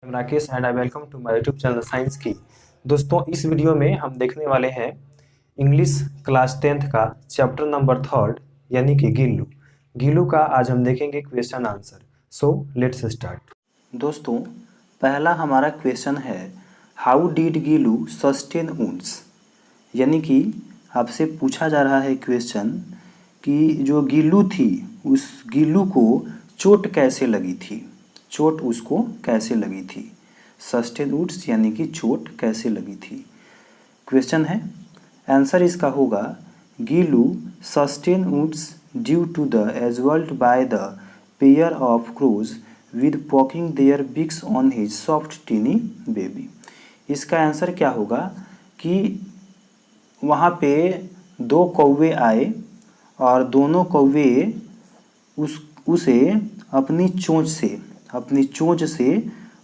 Rakesh and I welcome to my YouTube channel science की। दोस्तों, इस वीडियो में हम देखने वाले हैं इंग्लिश क्लास 10th का चैप्टर नंबर 3 यानी कि गिल्लू। गिल्लू का आज हम देखेंगे question answer. So let's start. दोस्तों, पहला हमारा क्वेश्चन है how did Gillu sustained wounds. यानी कि आपसे पूछा जा रहा है क्वेश्चन कि जो गिल्लू थी उस गिल्लू को चोट कैसे लगी थी, चोट उसको कैसे लगी थी। सस्टेन वुंड्स यानी कि चोट कैसे लगी थी क्वेश्चन है। आंसर इसका होगा Gillu sustained wounds due to the assault by the pair of crows with poking their beaks on his soft tiny baby. इसका आंसर क्या होगा कि वहाँ पे दो कौवे आए और दोनों कौवे उसे अपनी चोंच से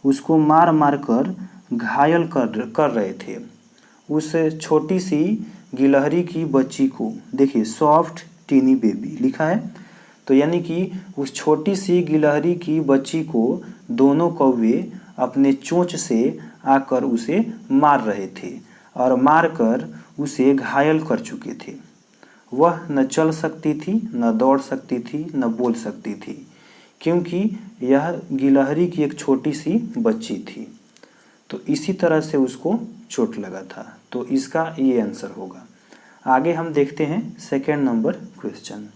उसको मार मार कर घायल कर रहे थे। उस छोटी सी गिलहरी की बच्ची को, देखिए सॉफ्ट टीनी बेबी लिखा है, तो यानी कि उस छोटी सी गिलहरी की बच्ची को दोनों कौवे अपने चोंच से आकर उसे मार रहे थे और मारकर उसे घायल कर चुके थे। वह न चल सकती थी, न दौड़ सकती थी, न बोल सकती थी, क्योंकि यह गिलहरी की एक छोटी सी बच्ची थी। तो इसी तरह से उसको चोट लगा था, तो इसका ये आंसर होगा। आगे हम देखते हैं second number question.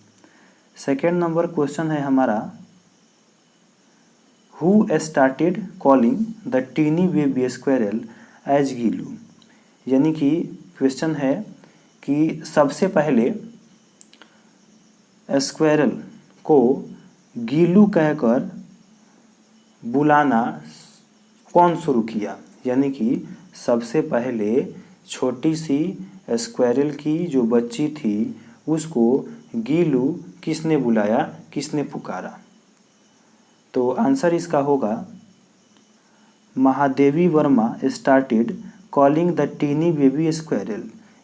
Second number question है हमारा who started calling the tiny baby squirrel as Gillu. यानी कि क्वेश्चन है कि सबसे पहले स्क्वेरल को गिलू कहकर बुलाना कौन शुरू किया। यानी कि सबसे पहले छोटी सी स्क्वेरल की जो बच्ची थी उसको गिलू किसने बुलाया, किसने पुकारा। तो आंसर इसका होगा Mahadevi Verma started calling the tiny baby squirrel.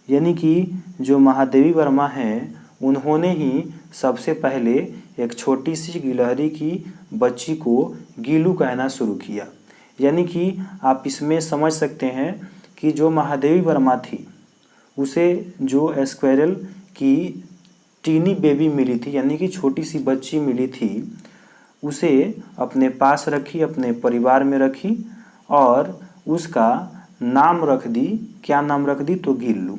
यानी कि जो महादेवी वर्मा हैं उन्होंने ही सबसे पहले एक छोटी सी गिलहरी की बच्ची को गिलू कहना शुरू किया। यानी कि आप इसमें समझ सकते हैं कि जो महादेवी वर्मा थी उसे जो स्क्वेरल की टीनी बेबी मिली थी, यानी कि छोटी सी बच्ची मिली थी, उसे अपने पास रखी, अपने परिवार में रखी और उसका नाम रख दी। क्या नाम रख दी? तो गिल्लू।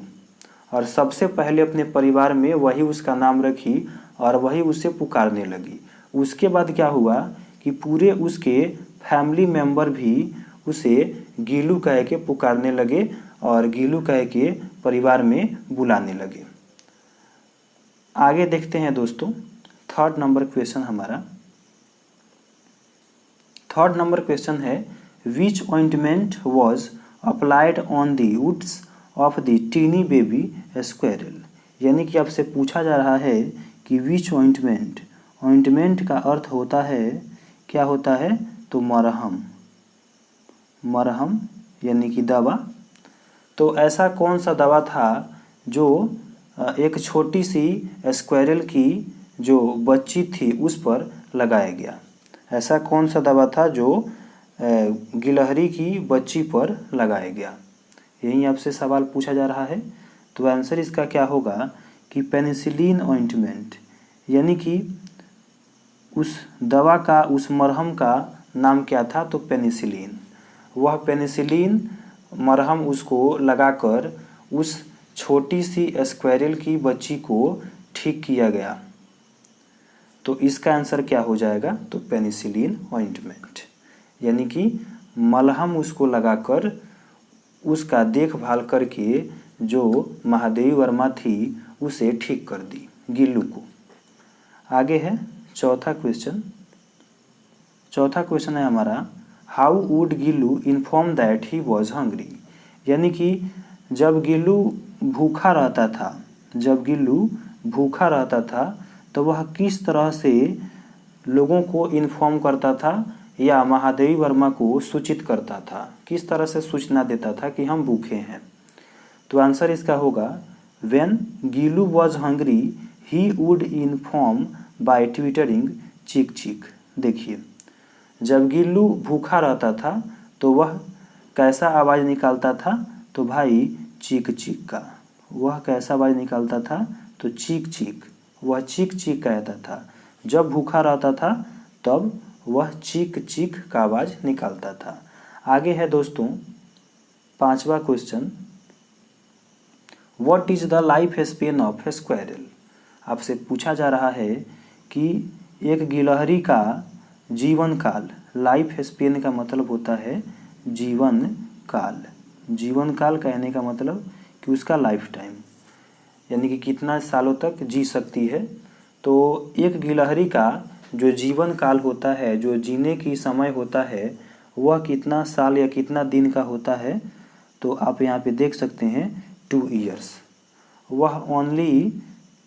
और सबसे पहले अपने परिवार में वही उसका नाम रखी और वही उसे पुकारने लगी। उसके बाद क्या हुआ कि पूरे उसके फैमिली मेंबर भी उसे गिल्लू कह के पुकारने लगे और गिल्लू कह के परिवार में बुलाने लगे। आगे देखते हैं दोस्तों, थर्ड नंबर क्वेश्चन हमारा। थर्ड नंबर क्वेश्चन है which ointment was applied on the woods of the tiny baby squirrel. यानी कि आपसे पूछा जा रहा है कि विच ऑइंटमेंट, ऑइंटमेंट का अर्थ होता है, क्या होता है? तो मरहम, मरहम यानी कि दवा। तो ऐसा कौन सा दवा था जो एक छोटी सी स्क्वेरल की जो बच्ची थी उस पर लगाया गया। ऐसा कौन सा दवा था जो गिलहरी की बच्ची पर लगाया गया, यही आपसे सवाल पूछा जा रहा है। तो आंसर इसका क्या होगा कि पेनिसिलिन ऑइंटमेंट। यानी कि उस दवा का, उस मरहम का नाम क्या था? तो पेनिसिलिन। वह पेनिसिलिन मरहम उसको लगाकर उस छोटी सी स्क्वेरल की बच्ची को ठीक किया गया। तो इसका आंसर क्या हो जाएगा? तो पेनिसिलिन ऑइंटमेंट। यानी कि मलहम उसको लगाकर उसका देखभाल करके जो महादेवी वर्मा थी उसे ठीक कर दी, गिल्लू को। आगे है चौथा क्वेश्चन। चौथा क्वेश्चन है हमारा how would Gillu inform that he was hungry. यानी कि जब गिल्लू भूखा रहता था, जब गिल्लू भूखा रहता था तो वह किस तरह से लोगों को इन्फॉर्म करता था या महादेवी वर्मा को सूचित करता था, किस तरह से सूचना देता था कि हम भूखे हैं। तो आंसर इसका होगा when Gillu was hungry he would inform by twittering चीक चीक। देखिए, जब गिल्लू भूखा रहता था तो वह कैसा आवाज़ निकालता था? तो भाई चीख चीख का। वह कैसा आवाज़ निकालता था? तो चीख चीख। वह चीख चीख कहता था। जब भूखा रहता था तब वह चीख चीख का आवाज़ निकालता था। आगे है दोस्तों 5वां question, what is the life span of a squirrel? आपसे पूछा जा रहा है कि एक गिलहरी का जीवन काल, लाइफ स्पेन का मतलब होता है जीवन काल। जीवन काल कहने का मतलब कि उसका लाइफ टाइम, यानी कि कितना सालों तक जी सकती है। तो एक गिलहरी का जो जीवन काल होता है, जो जीने की समय होता है, वह कितना साल या कितना दिन का होता है? तो आप यहाँ पे देख सकते हैं 2 ईयर्स। वह ओनली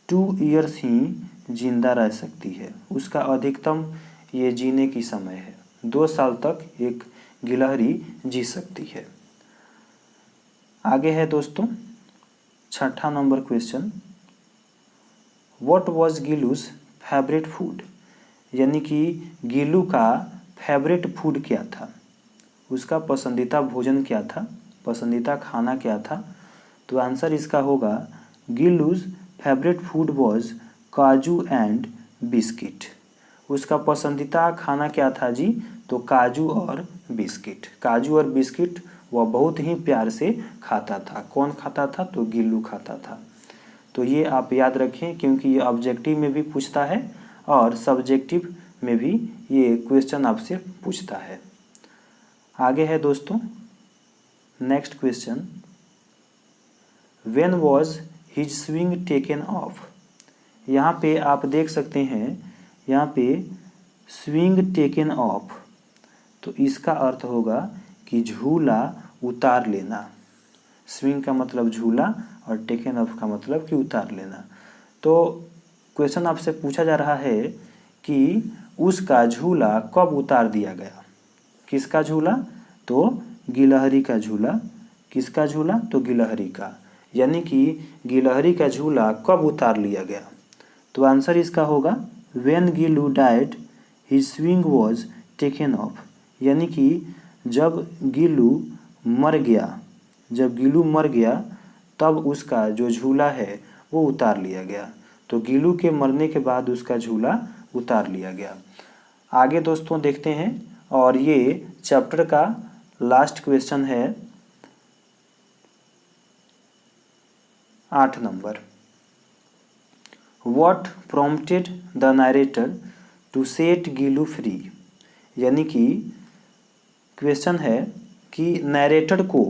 2 ईयर्स ही जिंदा रह सकती है। उसका अधिकतम ये जीने की समय है। 2 साल तक एक गिलहरी जी सकती है। आगे है दोस्तों 6ठा number question, what was Gillu's favourite food? यानी कि गिलू का फेवरेट फूड क्या था? उसका पसंदीदा भोजन क्या था? पसंदीदा खाना क्या था? तो आंसर इसका होगा गिलूज फेवरेट फूड वाज काजू एंड बिस्किट। उसका पसंदीदा खाना क्या था जी? तो काजू और बिस्किट। काजू और बिस्किट वह बहुत ही प्यार से खाता था। कौन खाता था? तो गिल्लू खाता था। तो ये आप याद रखें, क्योंकि ये ऑब्जेक्टिव में भी पूछता है और सब्जेक्टिव में भी ये क्वेश्चन आपसे पूछता है। आगे है दोस्तों next question, when was his swing taken of? यहाँ पे आप देख सकते हैं, यहाँ पे स्विंग टेकन ऑफ, तो इसका अर्थ होगा कि झूला उतार लेना। स्विंग का मतलब झूला और टेकन ऑफ का मतलब कि उतार लेना। तो क्वेश्चन आपसे पूछा जा रहा है कि उसका झूला कब उतार दिया गया? किसका झूला? तो गिलहरी का झूला। किसका झूला? तो गिलहरी का। यानी कि गिलहरी का झूला कब उतार लिया गया? तो आंसर इसका होगा when Gillu died his swing was taken of. यानी कि जब गिलू मर गया, जब गिलू मर गया तब उसका जो झूला है वो उतार लिया गया। तो गिलू के मरने के बाद उसका झूला उतार लिया गया। आगे दोस्तों देखते हैं, और ये चैप्टर का लास्ट क्वेश्चन है 8 number, what prompted the narrator to set Gillu free? यानी कि क्वेश्चन है कि नरेटर को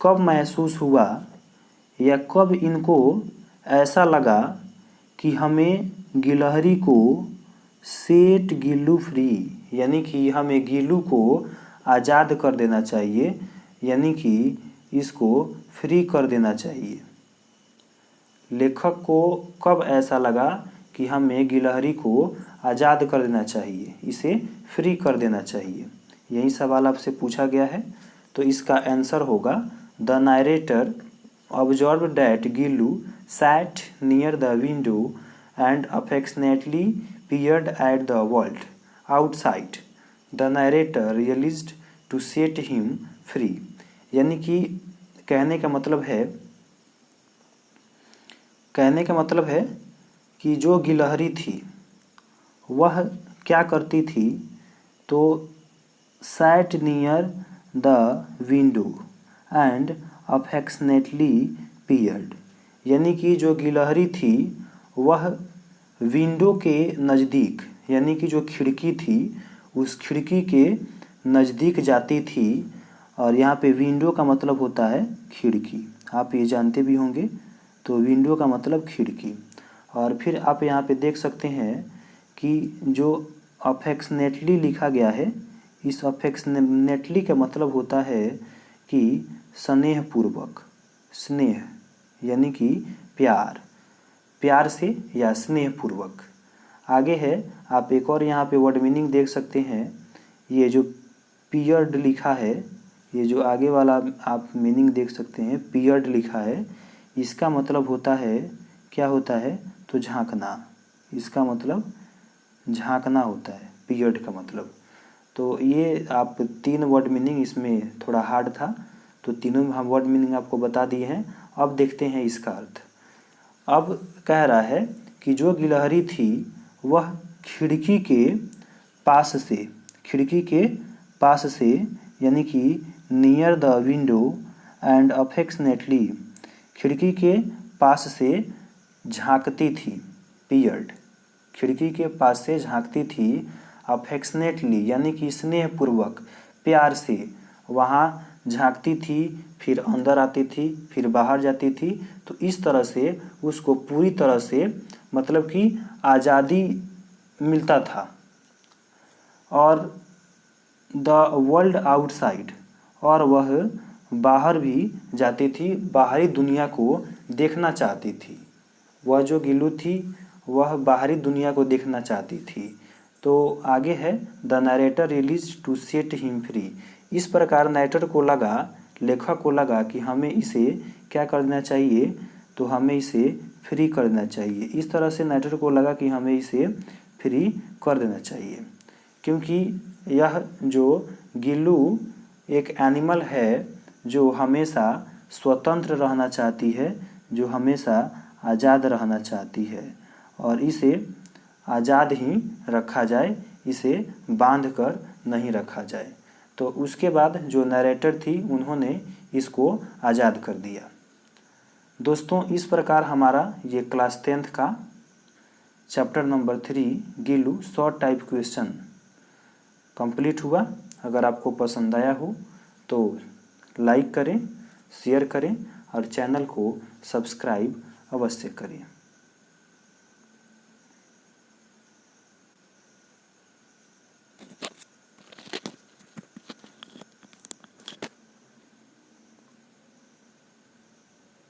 कब महसूस हुआ या कब इनको ऐसा लगा कि हमें गिलहरी को सेट गिल्लू फ्री, यानी कि हमें गिल्लू को आज़ाद कर देना चाहिए, यानी कि इसको फ्री कर देना चाहिए। लेखक को कब ऐसा लगा कि हमें गिलहरी को आज़ाद कर देना चाहिए, इसे फ्री कर देना चाहिए? यही सवाल आपसे पूछा गया है। तो इसका आंसर होगा the narrator observed that Gillu sat near the window and affectionately peered at the world outside. The narrator realized to set him free. यानी कि कहने का मतलब है कि जो गिलहरी थी वह क्या करती थी? तो sat near the window and affectionately peered, यानी कि जो गिलहरी थी वह विंडो के नज़दीक, यानी कि जो खिड़की थी उस खिड़की के नज़दीक जाती थी। और यहाँ पे विंडो का मतलब होता है खिड़की, आप ये जानते भी होंगे। तो विंडो का मतलब खिड़की। और फिर आप यहाँ पे देख सकते हैं कि जो अफेक्शनेटली लिखा गया है, इस अफेक्शनेटली का मतलब होता है कि स्नेहपूर्वक, स्नेह यानी कि प्यार, प्यार से या स्नेहपूर्वक। आगे है, आप एक और यहाँ पे वर्ड मीनिंग देख सकते हैं। ये जो पियर्ड लिखा है, ये जो आगे वाला आप मीनिंग देख सकते हैं, पियर्ड लिखा है, इसका मतलब होता है, क्या होता है? तो झांकना। इसका मतलब झांकना होता है पियर्ड का मतलब। तो ये आप 3 वर्ड मीनिंग, इसमें थोड़ा हार्ड था, तो तीनों हम वर्ड मीनिंग आपको बता दिए हैं। अब देखते हैं इसका अर्थ। अब कह रहा है कि जो गिलहरी थी वह खिड़की के पास से यानी कि near the window and affectionately, खिड़की के पास से झांकती थी, पियर्ड, खिड़की के पास से झांकती थी, अफेक्शनेटली यानी कि स्नेहपूर्वक, प्यार से वहाँ झांकती थी, फिर अंदर आती थी, फिर बाहर जाती थी। तो इस तरह से उसको पूरी तरह से मतलब कि आज़ादी मिलता था। और द वर्ल्ड आउटसाइड, और वह बाहर भी जाती थी, बाहरी दुनिया को देखना चाहती थी। वह जो गिल्लू थी वह बाहरी दुनिया को देखना चाहती थी। तो आगे है the narrator release to set him free. इस प्रकार नरेटर को लगा, लेखक को लगा कि हमें इसे क्या करना चाहिए, तो हमें इसे फ्री कर देना चाहिए। इस तरह से नरेटर को लगा कि हमें इसे फ्री कर देना चाहिए, क्योंकि यह जो गिल्लू एक एनिमल है जो हमेशा स्वतंत्र रहना चाहती है, जो हमेशा आज़ाद रहना चाहती है, और इसे आज़ाद ही रखा जाए, इसे बांध कर नहीं रखा जाए। तो उसके बाद जो नरेटर थी उन्होंने इसको आज़ाद कर दिया। दोस्तों, इस प्रकार हमारा ये क्लास 10th का chapter number 3 Gillu short type question complete हुआ। अगर आपको पसंद आया हो तो लाइक करें, शेयर करें और चैनल को सब्सक्राइब अवश्य करें।